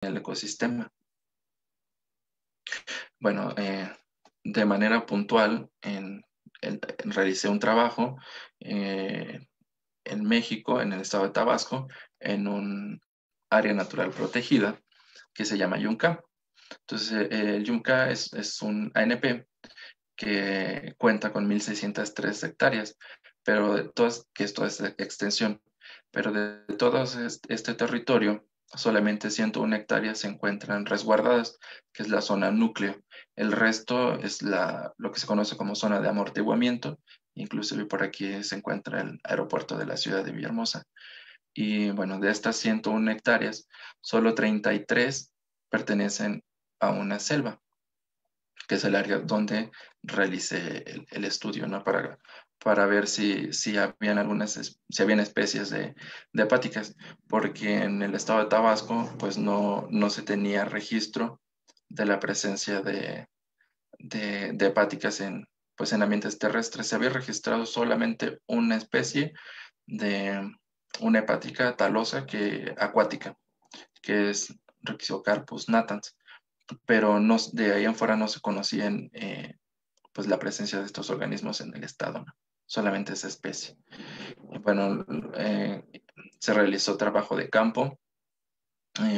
el ecosistema. Bueno, de manera puntual, realicé un trabajo en México, en el estado de Tabasco, en un área natural protegida que se llama Yunca. Entonces, el Yunca es un ANP que cuenta con 1.603 hectáreas, pero que esto es de extensión, pero de todo este territorio, solamente 101 hectáreas se encuentran resguardadas, que es la zona núcleo. El resto es lo que se conoce como zona de amortiguamiento, inclusive por aquí se encuentra el aeropuerto de la ciudad de Villahermosa. Y bueno, de estas 101 hectáreas, solo 33 pertenecen a una selva, que es el área donde realicé el estudio, ¿no? Para ver si habían especies de hepáticas, porque en el estado de Tabasco, pues no se tenía registro de la presencia de hepáticas pues en ambientes terrestres. Se había registrado solamente una especie de una hepática talosa acuática, que es Rhizocarpus natans, pero de ahí en fuera no se conocían pues la presencia de estos organismos en el estado, ¿no? Solamente esa especie. Y bueno, se realizó trabajo de campo,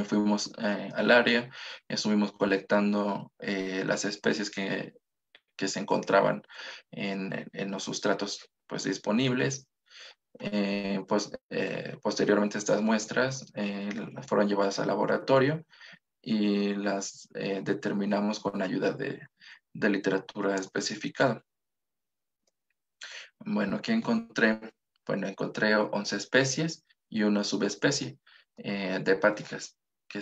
fuimos al área, estuvimos colectando las especies que se encontraban en los sustratos pues disponibles. Posteriormente estas muestras fueron llevadas al laboratorio y las determinamos con ayuda de literatura especificada. Bueno, ¿qué encontré? Bueno, encontré 11 especies y una subespecie de hepáticas que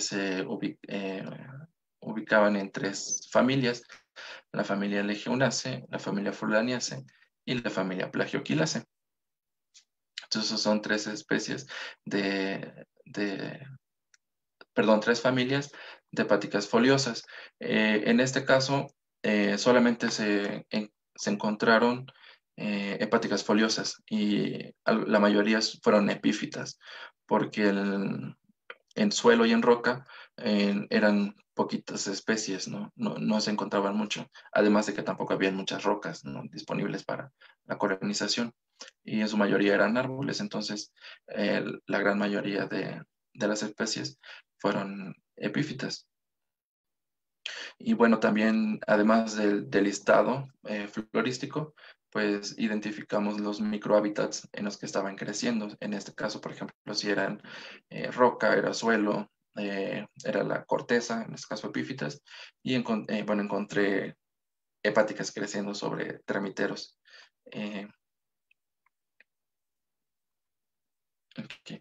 ubicaban en 3 familias: la familia Legionnaceae, la familia Furlaniaceae y la familia Plagioquilaceae. Entonces son 3 especies perdón, 3 familias de hepáticas foliosas. En este caso, solamente se encontraron hepáticas foliosas y la mayoría fueron epífitas, porque en suelo y en roca eran poquitas especies, ¿no? No se encontraban mucho, además de que tampoco habían muchas rocas, ¿no?, disponibles para la colonización, y en su mayoría eran árboles. Entonces la gran mayoría de las especies fueron epífitas. Y bueno, también, además del listado florístico, pues identificamos los microhábitats en los que estaban creciendo. En este caso, por ejemplo, si eran roca, era suelo, era la corteza, en este caso epífitas, y bueno, encontré hepáticas creciendo sobre termiteros. Eh, ok.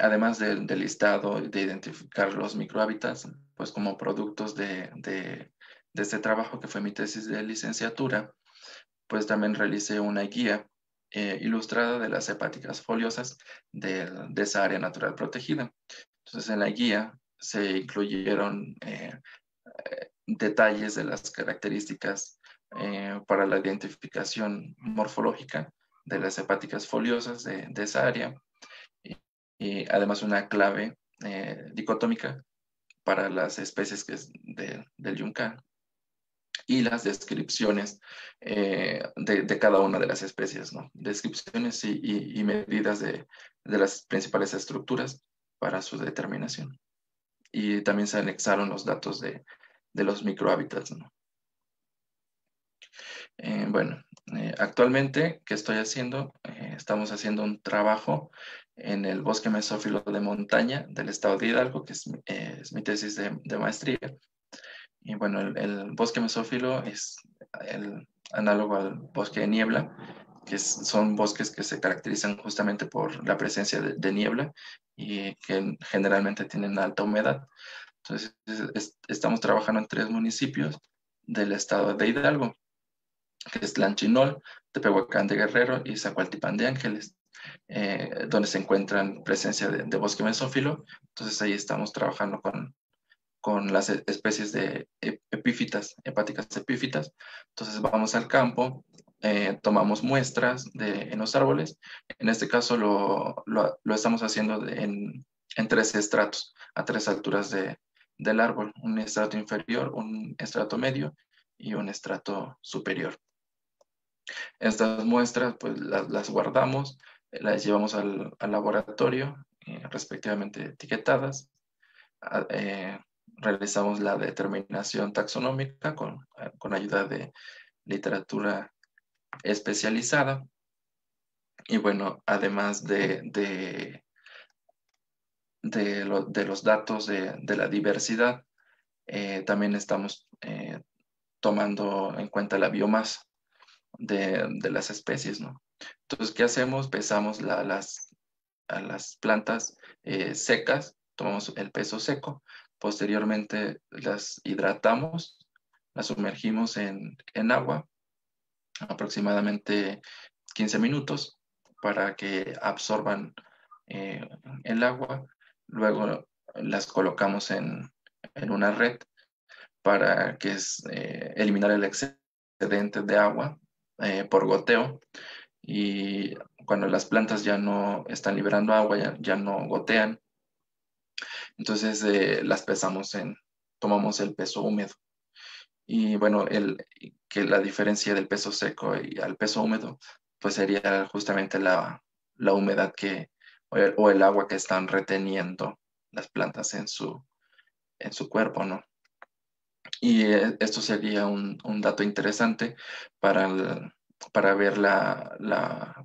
Además del listado, de identificar los microhábitats, pues como productos de este trabajo, que fue mi tesis de licenciatura, pues también realicé una guía ilustrada de las hepáticas foliosas de esa área natural protegida. Entonces, en la guía se incluyeron detalles de las características para la identificación morfológica de las hepáticas foliosas de esa área, y además una clave dicotómica para las especies del yunca, y las descripciones de cada una de las especies, ¿no? Descripciones y medidas de las principales estructuras para su determinación. Y también se anexaron los datos de los microhábitats, ¿no? Bueno, actualmente, ¿qué estoy haciendo? Estamos haciendo un trabajo en el bosque mesófilo de montaña del estado de Hidalgo, que es mi tesis de maestría. Y bueno, el bosque mesófilo es el análogo al bosque de niebla, son bosques que se caracterizan justamente por la presencia de niebla y que generalmente tienen alta humedad. Entonces, estamos trabajando en 3 municipios del estado de Hidalgo, que es Tlanchinol, Tepehuacán de Guerrero y Zacualtipán de Ángeles, donde se encuentran presencia de bosque mesófilo. Entonces ahí estamos trabajando con las especies de epífitas, hepáticas epífitas. Entonces vamos al campo, tomamos muestras en los árboles. En este caso lo estamos haciendo en 3 estratos, a 3 alturas del árbol, un estrato inferior, un estrato medio y un estrato superior. Estas muestras pues las guardamos, las llevamos al laboratorio, respectivamente etiquetadas. a- eh, Realizamos la determinación taxonómica con ayuda de literatura especializada. Y bueno, además de los datos de la diversidad, también estamos tomando en cuenta la biomasa de las especies, ¿no? Entonces, ¿qué hacemos? Pesamos a las plantas secas, tomamos el peso seco, posteriormente las hidratamos, las sumergimos en agua aproximadamente 15 minutos para que absorban eh, el agua. Luego las colocamos en una red para eliminar el excedente de agua por goteo. Y cuando las plantas ya no están liberando agua, ya no gotean, entonces las tomamos el peso húmedo. Y bueno, que la diferencia del peso seco y al peso húmedo, pues sería justamente la humedad o el agua que están reteniendo las plantas en su cuerpo, ¿no? Y esto sería un dato interesante para, para ver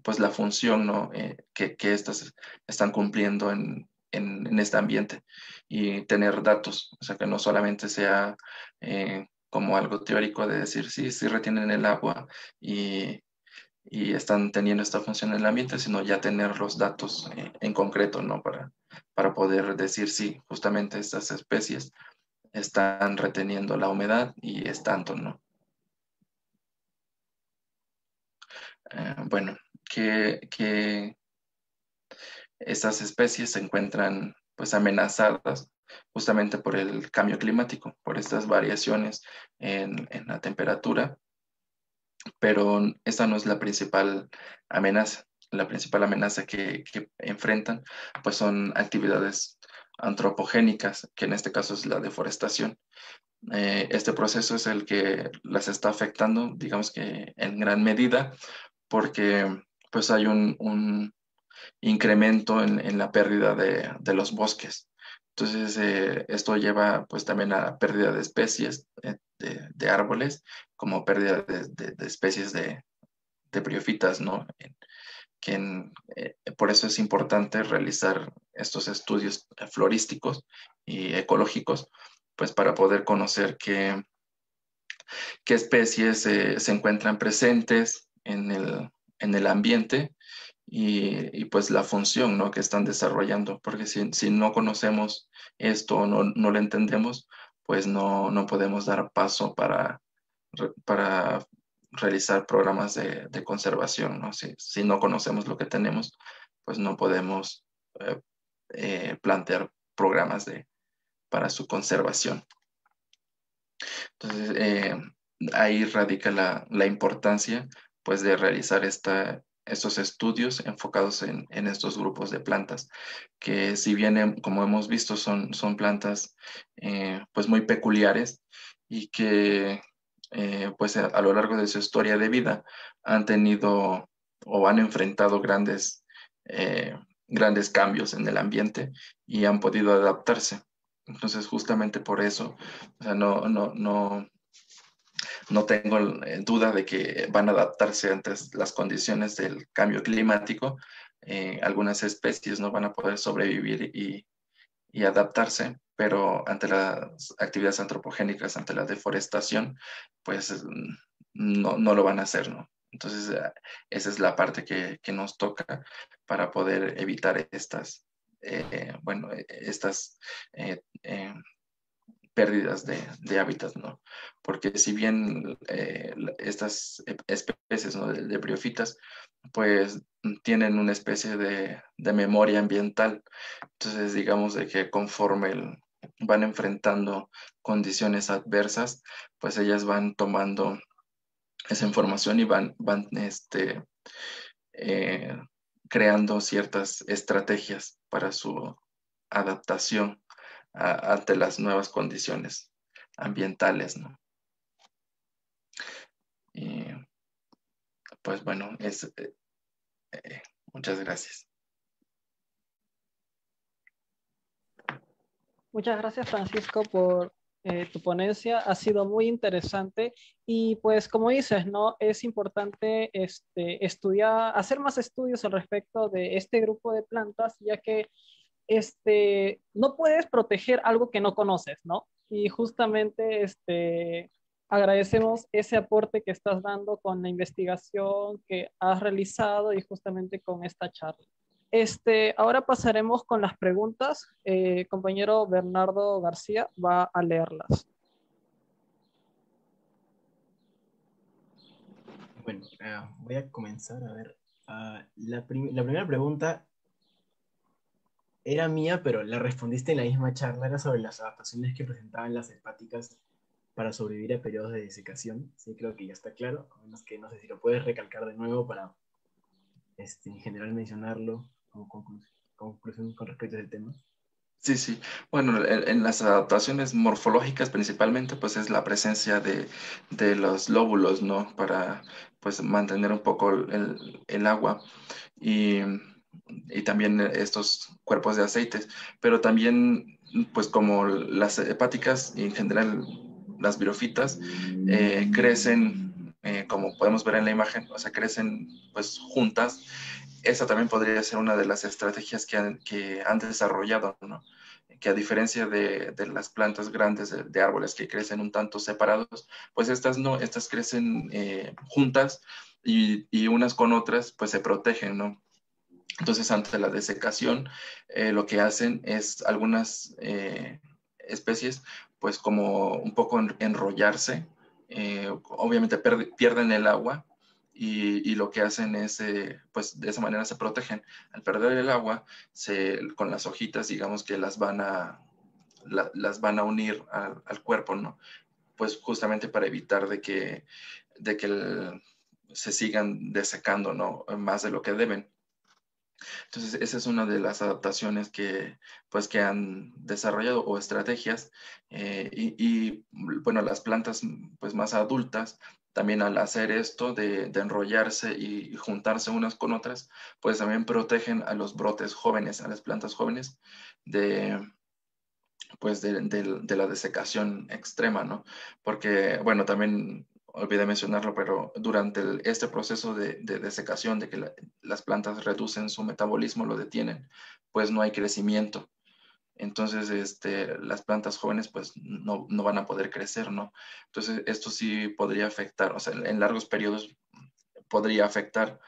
pues la función, ¿no? Que estas están cumpliendo en este ambiente y tener datos, o sea, que no solamente sea como algo teórico de decir, sí, sí retienen el agua y están teniendo esta función en el ambiente, sino ya tener los datos en concreto, ¿no? Para poder decir, sí, justamente estas especies están reteniendo la humedad y es tanto, ¿no? Bueno, que estas especies se encuentran pues amenazadas justamente por el cambio climático, por estas variaciones en la temperatura, pero esta no es la principal amenaza. La principal amenaza que enfrentan pues son actividades antropogénicas, que en este caso es la deforestación. Este proceso es el que las está afectando, digamos que en gran medida, porque pues hay un incremento en la pérdida de los bosques. Entonces, esto lleva pues también a la pérdida de especies de árboles, como pérdida de especies de briófitas, ¿no? Por eso es importante realizar estos estudios florísticos y ecológicos, pues para poder conocer qué especies se encuentran presentes en el ambiente y, pues la función, ¿no? que están desarrollando, porque si no conocemos esto o no lo entendemos, pues no podemos dar paso para realizar programas de conservación, ¿no? Si no conocemos lo que tenemos, pues no podemos eh, plantear programas para su conservación. Entonces, ahí radica la importancia, pues, de realizar estos estudios enfocados en estos grupos de plantas, que si bien, como hemos visto, son plantas, pues, muy peculiares y que, pues, a lo largo de su historia de vida han tenido o han enfrentado grandes cambios en el ambiente y han podido adaptarse. Entonces, justamente por eso, o sea, no tengo duda de que van a adaptarse ante las condiciones del cambio climático. Algunas especies no van a poder sobrevivir y adaptarse, pero ante las actividades antropogénicas, ante la deforestación, pues no lo van a hacer, ¿no? Entonces, esa es la parte que nos toca para poder evitar estas eh, eh, pérdidas de hábitat, ¿no? Porque si bien estas especies, ¿no? de briófitas, pues tienen una especie de memoria ambiental. Entonces, digamos de que conforme van enfrentando condiciones adversas, pues ellas van tomando esa información y van eh, creando ciertas estrategias para su adaptación ante las nuevas condiciones ambientales, ¿no? Y pues bueno, muchas gracias. Muchas gracias, Francisco, por tu ponencia. Ha sido muy interesante y pues como dices, ¿no? Es importante estudiar, hacer más estudios al respecto de este grupo de plantas, ya que no puedes proteger algo que no conoces, ¿no? Y justamente agradecemos ese aporte que estás dando con la investigación que has realizado y justamente con esta charla. Ahora pasaremos con las preguntas. Compañero Bernardo García va a leerlas. Bueno, voy a comenzar a ver. La primera pregunta era mía, pero la respondiste en la misma charla. Era sobre las adaptaciones que presentaban las hepáticas para sobrevivir a periodos de desecación. Sí, creo que ya está claro. A menos que no sé si lo puedes recalcar de nuevo para en general mencionarlo como conclusión con respecto a ese tema. Sí, sí. Bueno, en las adaptaciones morfológicas principalmente, pues es la presencia de los lóbulos, ¿no? Para, pues, mantener un poco el agua y, y también estos cuerpos de aceites. Pero también, pues como las hepáticas y en general las virofitas crecen, como podemos ver en la imagen, o sea, crecen pues juntas. Esa también podría ser una de las estrategias que han desarrollado, ¿no? Que a diferencia de las plantas grandes de árboles que crecen un tanto separados, pues estas no, estas crecen juntas y unas con otras pues se protegen, ¿no? Entonces, ante la desecación, lo que hacen es algunas especies, pues como un poco enrollarse, obviamente pierden el agua y lo que hacen es, pues de esa manera se protegen. Al perder el agua, con las hojitas, digamos que las van a unir al cuerpo, ¿no? Pues justamente para evitar de que se sigan desecando, ¿no? Más de lo que deben. Entonces, esa es una de las adaptaciones pues, que han desarrollado o estrategias. Bueno, las plantas pues, más adultas, también al hacer esto de enrollarse y juntarse unas con otras, pues también protegen a los brotes jóvenes, a las plantas jóvenes, de, pues de la desecación extrema, ¿no? Porque, bueno, también olvidé mencionarlo, pero durante este proceso de desecación, de que las plantas reducen su metabolismo, lo detienen, pues no hay crecimiento. Entonces, las plantas jóvenes pues no van a poder crecer, ¿no? Entonces, esto sí podría afectar, o sea, en largos periodos podría afectar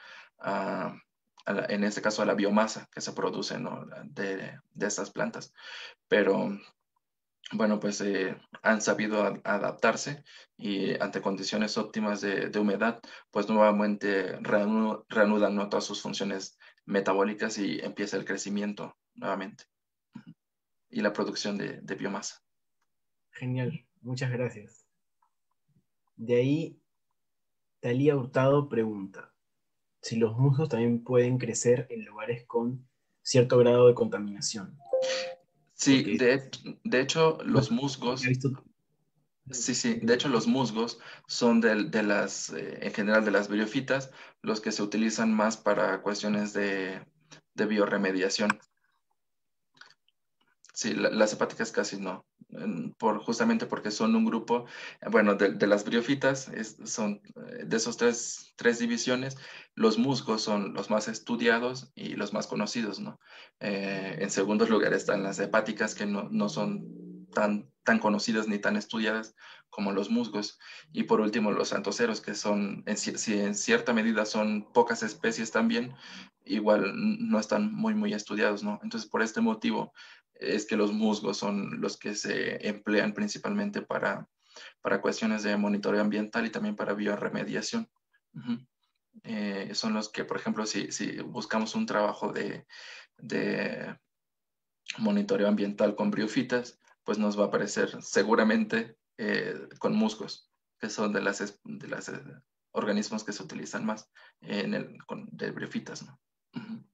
en este caso a la biomasa que se produce, ¿no? De estas plantas. Pero bueno, pues han sabido adaptarse y ante condiciones óptimas de humedad, pues nuevamente reanudan, ¿no? Todas sus funciones metabólicas y empieza el crecimiento nuevamente y la producción de biomasa. Genial, muchas gracias. De ahí, Talía Hurtado pregunta si los musgos también pueden crecer en lugares con cierto grado de contaminación. Sí, Porque de hecho, no los había musgos, visto. sí, sí, de hecho los musgos son en general de las briófitas, los que se utilizan más para cuestiones de biorremediación. Sí, las hepáticas casi no, justamente porque son un grupo, bueno, de las briofitas, son de esos tres divisiones, los musgos son los más estudiados y los más conocidos, ¿no? En segundo lugar están las hepáticas, que no son tan conocidas ni tan estudiadas como los musgos. Y por último, los antoceros, que son, si en cierta medida son pocas especies también, igual no están muy estudiados, ¿no? Entonces, por este motivo es que los musgos son los que se emplean principalmente para cuestiones de monitoreo ambiental y también para biorremediación. Ujú. Son los que, por ejemplo, si buscamos un trabajo de monitoreo ambiental con briofitas, pues nos va a aparecer seguramente con musgos, que son de las organismos que se utilizan más de briofitas, ¿no? Ujú.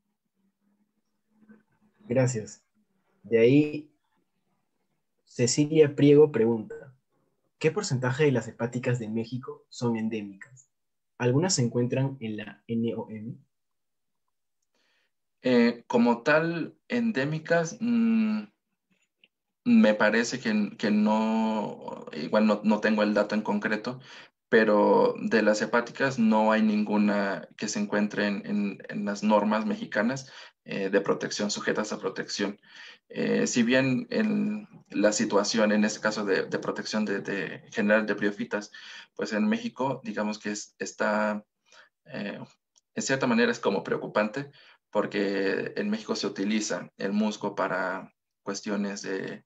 Gracias. De ahí, Cecilia Priego pregunta, ¿qué porcentaje de las hepáticas de México son endémicas? ¿Algunas se encuentran en la NOM? Como tal, endémicas, me parece que no, igual no tengo el dato en concreto, pero de las hepáticas no hay ninguna que se encuentre en las normas mexicanas de protección, sujetas a protección. Si bien en la situación, en este caso de protección de general de briofitas, pues en México, digamos que está, eh, en cierta manera es como preocupante, porque en México se utiliza el musgo para cuestiones de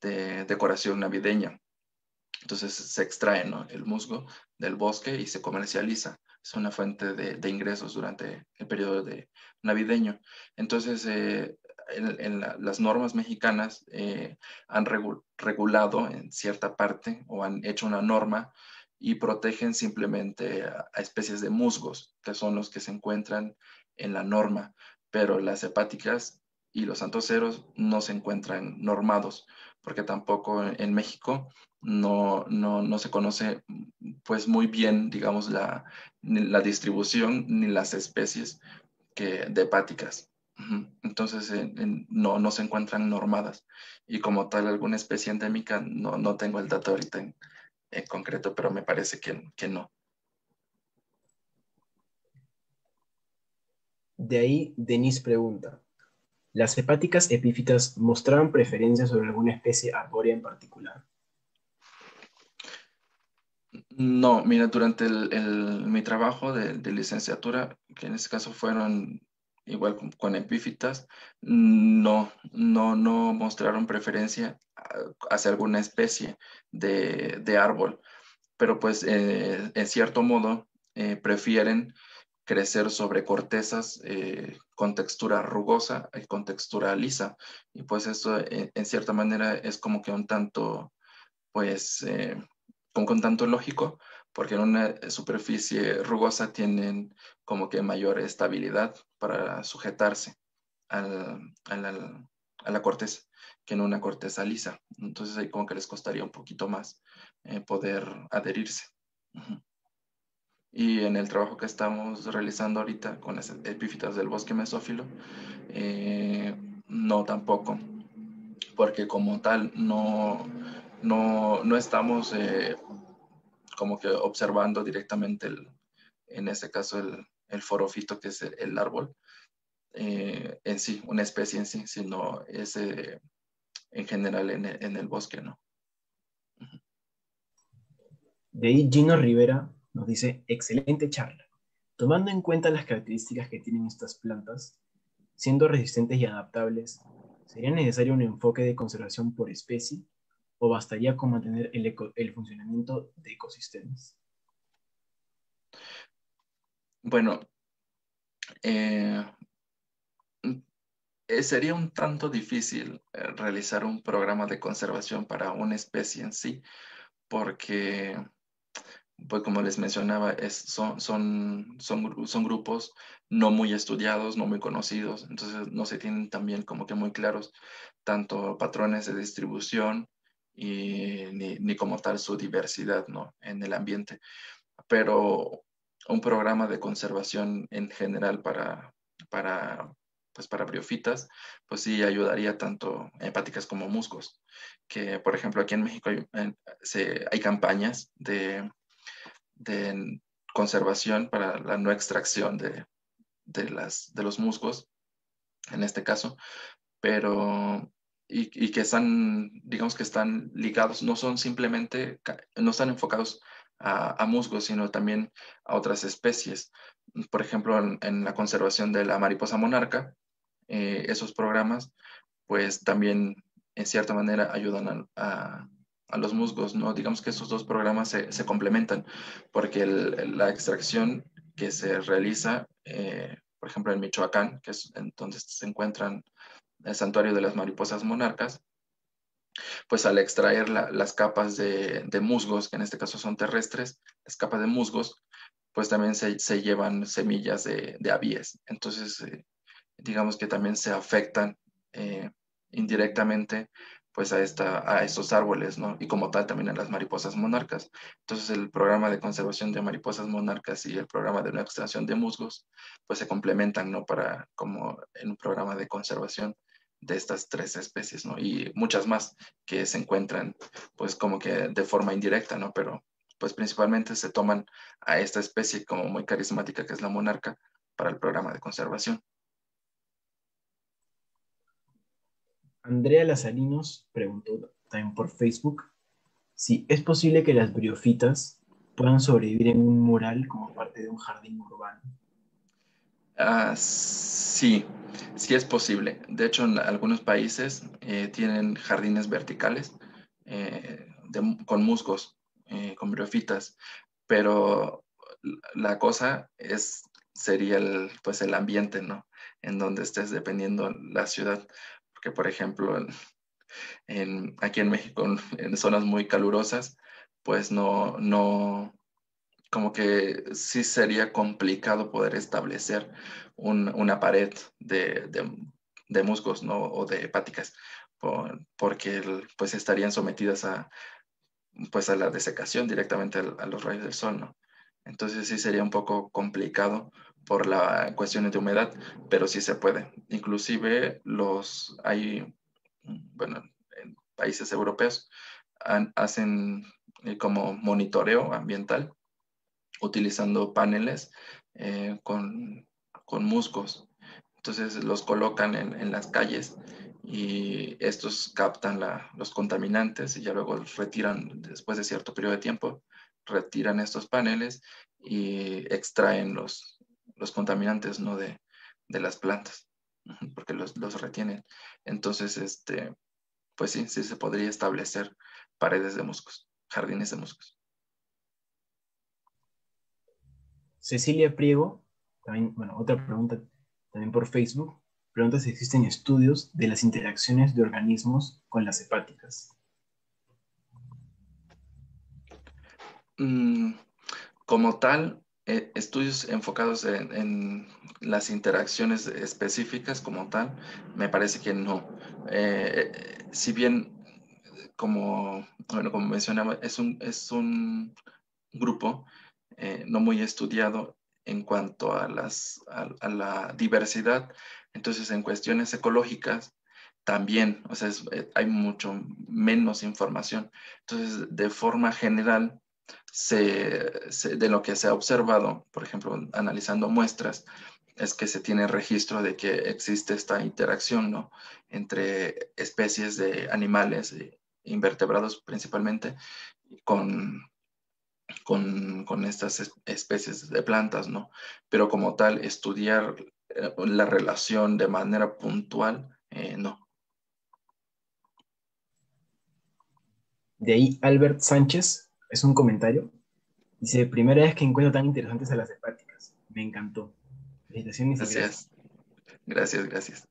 decoración navideña. Entonces se extrae, ¿no?, el musgo del bosque y se comercializa. Es una fuente de ingresos durante el periodo navideño. Entonces, las normas mexicanas han regulado en cierta parte o han hecho una norma y protegen simplemente a especies de musgos, que son los que se encuentran en la norma, pero las hepáticas y los antoceros no se encuentran normados, porque tampoco en México no se conoce pues muy bien, digamos, ni la distribución ni las especies de hepáticas. Ujú. Entonces, no se encuentran normadas. Y como tal, alguna especie endémica, no tengo el dato ahorita en concreto, pero me parece que no. De ahí, Denise pregunta, ¿las hepáticas epífitas mostraban preferencia sobre alguna especie arbórea en particular? No, mira, durante mi trabajo de licenciatura, que en este caso fueron igual con epífitas, no mostraron preferencia hacia alguna especie de árbol, pero pues en cierto modo prefieren crecer sobre cortezas con textura rugosa y con textura lisa. Y pues eso en cierta manera es como que un tanto pues como con tanto lógico, porque en una superficie rugosa tienen como que mayor estabilidad para sujetarse a la corteza que en una corteza lisa. Entonces ahí como que les costaría un poquito más poder adherirse. Ujú. Y en el trabajo que estamos realizando ahorita con las epífitas del bosque mesófilo, eh, no tampoco, porque como tal no estamos como que observando directamente en este caso el forofito, que es el árbol en sí, una especie en sí, sino es en general en el bosque, ¿no? De ahí, Gino Rivera nos dice, excelente charla. Tomando en cuenta las características que tienen estas plantas, siendo resistentes y adaptables, ¿sería necesario un enfoque de conservación por especie o bastaría con mantener el funcionamiento de ecosistemas? Bueno, eh, sería un tanto difícil realizar un programa de conservación para una especie en sí, porque pues como les mencionaba, son grupos no muy estudiados, no muy conocidos, entonces no se tienen también como que muy claros tanto patrones de distribución ni como tal su diversidad, ¿no?, en el ambiente. Pero un programa de conservación en general para, pues para briofitas, pues sí ayudaría tanto hepáticas como musgos, que por ejemplo aquí en México hay campañas de conservación para la no extracción de los musgos, en este caso, pero y que están, digamos que están ligados, no son simplemente, no están enfocados a musgos, sino también a otras especies. Por ejemplo, en la conservación de la mariposa monarca, esos programas, pues también en cierta manera ayudan a los musgos, ¿no? Digamos que esos dos programas se complementan, porque la extracción que se realiza, por ejemplo, en Michoacán, que es en donde se encuentran el santuario de las mariposas monarcas, pues al extraer las capas de musgos, que en este caso son terrestres, las capas de musgos, pues también se llevan semillas de avíes. Entonces, digamos que también se afectan eh, indirectamente pues a estos árboles, ¿no? Y como tal también a las mariposas monarcas. Entonces el programa de conservación de mariposas monarcas y el programa de una extracción de musgos, pues se complementan, ¿no? Para como en un programa de conservación de estas tres especies, ¿no? Y muchas más que se encuentran, pues como que de forma indirecta, ¿no? Pero pues principalmente se toman a esta especie como muy carismática que es la monarca para el programa de conservación. Andrea Lazarinos preguntó también por Facebook si es posible que las briofitas puedan sobrevivir en un mural como parte de un jardín urbano. Sí, sí es posible. De hecho, en algunos países tienen jardines verticales con musgos, con briofitas, pero la cosa sería pues el ambiente, ¿no? En donde estés, dependiendo la ciudad. Porque, por ejemplo, aquí en México, en zonas muy calurosas, pues como que sí sería complicado poder establecer una pared de musgos, ¿no? O de hepáticas, porque pues estarían sometidas pues a la desecación directamente a los rayos del sol, ¿no? Entonces sí sería un poco complicado por la cuestiones de humedad, pero sí se puede. Inclusive bueno, en países europeos hacen como monitoreo ambiental utilizando paneles con musgos. Entonces los colocan en las calles y estos captan los contaminantes y ya luego los retiran después de cierto periodo de tiempo, retiran estos paneles y extraen los contaminantes, ¿no? de las plantas, porque los retienen. Entonces, pues sí, sí se podría establecer paredes de musgos, jardines de musgos. Cecilia Priego, también, bueno, otra pregunta también por Facebook, pregunta si existen estudios de las interacciones de organismos con las hepáticas. Mm, Como tal, estudios enfocados en las interacciones específicas como tal, me parece que no. Si bien, bueno, como mencionaba, es un grupo no muy estudiado en cuanto a la diversidad, entonces en cuestiones ecológicas también, o sea, hay mucho menos información. Entonces, de forma general, de lo que se ha observado, por ejemplo, analizando muestras, es que se tiene registro de que existe esta interacción, ¿no? Entre especies de animales, invertebrados principalmente, con, con estas especies de plantas, ¿no? Pero como tal, estudiar la relación de manera puntual, no. De ahí Albert Sánchez, es un comentario, dice, primera vez que encuentro tan interesantes a las hepáticas. Me encantó. Felicitaciones y gracias. Gracias, gracias, gracias.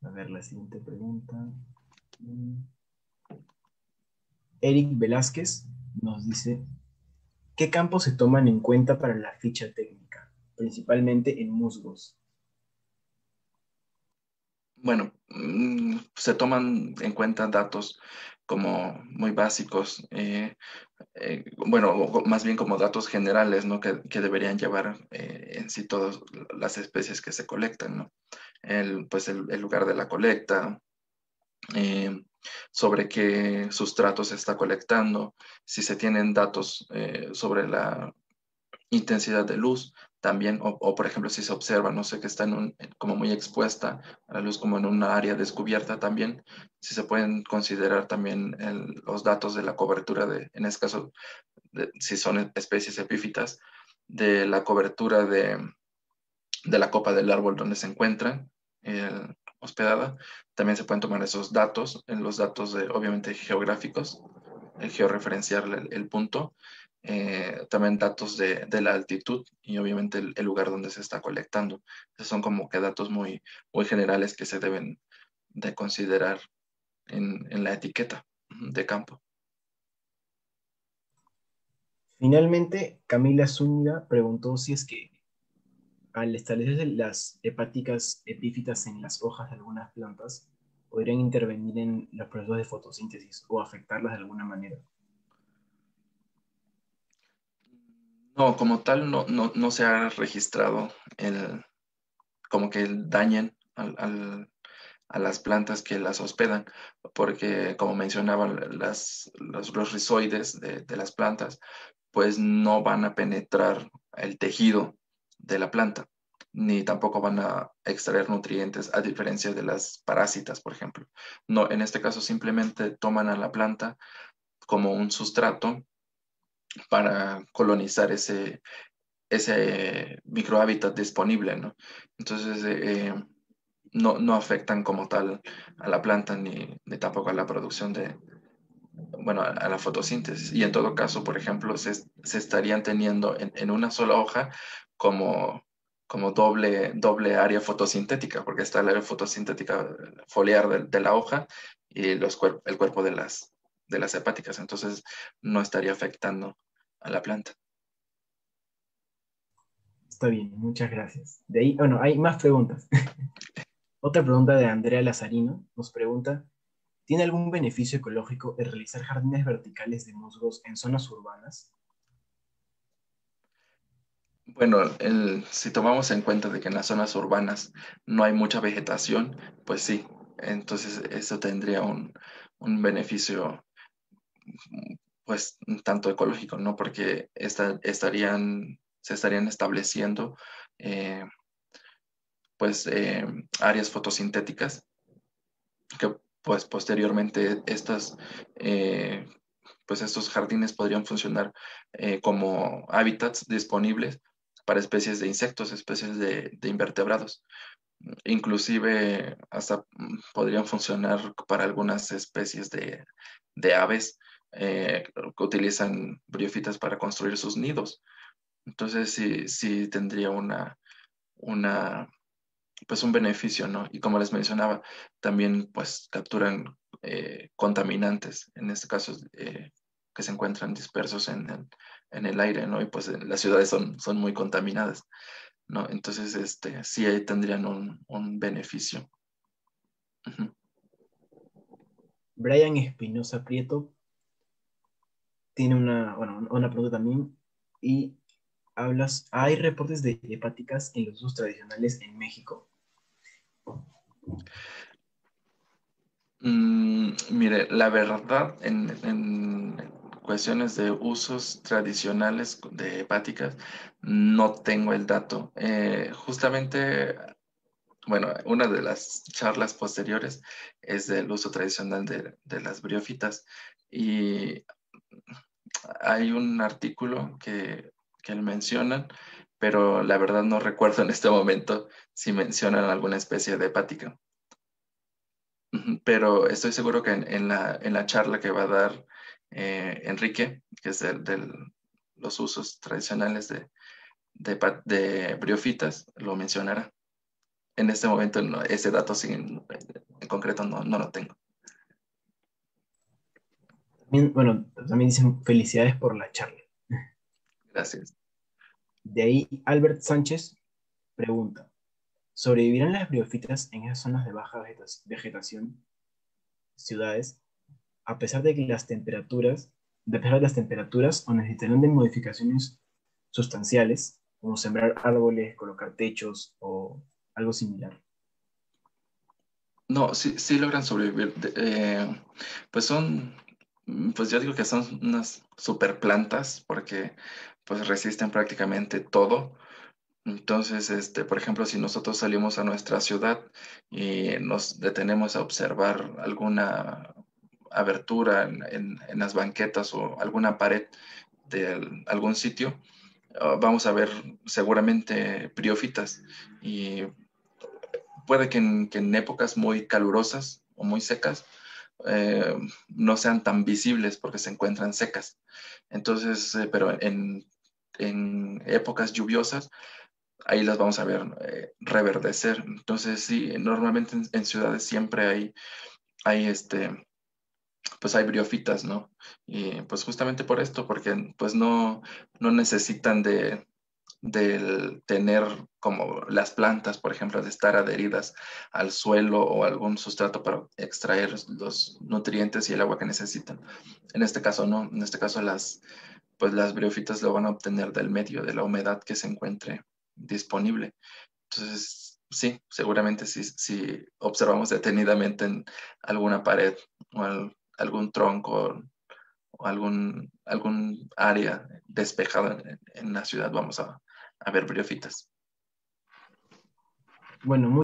A ver, la siguiente pregunta. Eric Velázquez nos dice, ¿qué campos se toman en cuenta para la ficha técnica? Principalmente en musgos. Bueno, se toman en cuenta datos como muy básicos, bueno, más bien como datos generales, ¿no? Que deberían llevar en sí todas las especies que se colectan, ¿no? Pues el lugar de la colecta, eh, sobre qué sustrato se está colectando, si se tienen datos sobre la intensidad de luz también, por ejemplo, si se observa, no sé, que está como muy expuesta a la luz, como en una área descubierta también, si se pueden considerar también los datos de la cobertura en este caso, si son especies epífitas, de la cobertura de la copa del árbol donde se encuentran hospedada. También se pueden tomar esos datos, en los datos obviamente geográficos, georreferenciar el punto, también datos de la altitud y obviamente el lugar donde se está colectando. Esos son como que datos muy, muy generales que se deben de considerar en la etiqueta de campo. Finalmente, Camila Zúñiga preguntó si es que al establecerse las hepáticas epífitas en las hojas de algunas plantas, podrían intervenir en los procesos de fotosíntesis o afectarlas de alguna manera. No, como tal, no se ha registrado como que dañen a las plantas que las hospedan, porque como mencionaba, los rizoides de las plantas, pues no van a penetrar el tejido de la planta, ni tampoco van a extraer nutrientes, a diferencia de las parásitas, por ejemplo. No, en este caso simplemente toman a la planta como un sustrato para colonizar ese microhábitat disponible, ¿no? Entonces, no afectan como tal a la planta ni tampoco a la producción bueno, a la fotosíntesis. Y en todo caso, por ejemplo, se estarían teniendo en una sola hoja como doble área fotosintética, porque está el área fotosintética foliar de la hoja y el cuerpo de las hepáticas. Entonces, no estaría afectando a la planta. Está bien, muchas gracias. De ahí, bueno, hay más preguntas. Otra pregunta de Andrea Lazarino nos pregunta, ¿tiene algún beneficio ecológico el realizar jardines verticales de musgos en zonas urbanas? Bueno, si tomamos en cuenta de que en las zonas urbanas no hay mucha vegetación, pues sí, entonces eso tendría un beneficio, pues un tanto ecológico, ¿no? Porque se estarían estableciendo, eh, pues, áreas fotosintéticas que, pues, posteriormente eh, pues estos jardines podrían funcionar como hábitats disponibles para especies de insectos, especies de invertebrados. Inclusive hasta podrían funcionar para algunas especies de aves que utilizan briofitas para construir sus nidos. Entonces sí tendría una, pues un beneficio, ¿no? Y como les mencionaba, también pues capturan contaminantes, en este caso que se encuentran dispersos en el aire, ¿no? Y pues las ciudades son muy contaminadas, ¿no? Entonces, sí ahí tendrían un beneficio. Ujú. Brian Espinosa Prieto tiene una pregunta también y ¿hay reportes de hepáticas en los usos tradicionales en México? Mire, la verdad, en cuestiones de usos tradicionales de hepáticas, no tengo el dato. Justamente, bueno, una de las charlas posteriores es del uso tradicional de las briofitas y hay un artículo que él mencionan, pero la verdad no recuerdo en este momento si mencionan alguna especie de hepática. Ujú. Pero estoy seguro que en la charla que va a dar Enrique, que es los usos tradicionales de briofitas, lo mencionará. En este momento ese dato sí, en concreto no lo tengo. También, bueno, también dicen felicidades por la charla. Gracias. De ahí, Albert Sánchez pregunta, ¿sobrevivirán las briofitas en esas zonas de baja vegetación, ciudades, a pesar de que a pesar de las temperaturas, o necesitarán de modificaciones sustanciales, como sembrar árboles, colocar techos o algo similar? No, sí logran sobrevivir. Pues pues yo digo que son unas super plantas porque pues resisten prácticamente todo. Entonces, por ejemplo, si nosotros salimos a nuestra ciudad y nos detenemos a observar alguna abertura en las banquetas o alguna pared de algún sitio, vamos a ver seguramente briófitas y puede que en épocas muy calurosas o muy secas no sean tan visibles porque se encuentran secas. Entonces, pero en épocas lluviosas, ahí las vamos a ver reverdecer. Entonces, sí, normalmente en ciudades siempre hay pues hay briofitas, ¿no? Y pues justamente por esto, porque pues no necesitan del tener como las plantas, por ejemplo, de estar adheridas al suelo o algún sustrato para extraer los nutrientes y el agua que necesitan. En este caso no, en este caso pues las briófitas lo van a obtener del medio, de la humedad que se encuentre disponible. Entonces, sí, seguramente si observamos detenidamente en alguna pared o algún tronco o algún área despejada en la ciudad, vamos a ver briófitas. Bueno,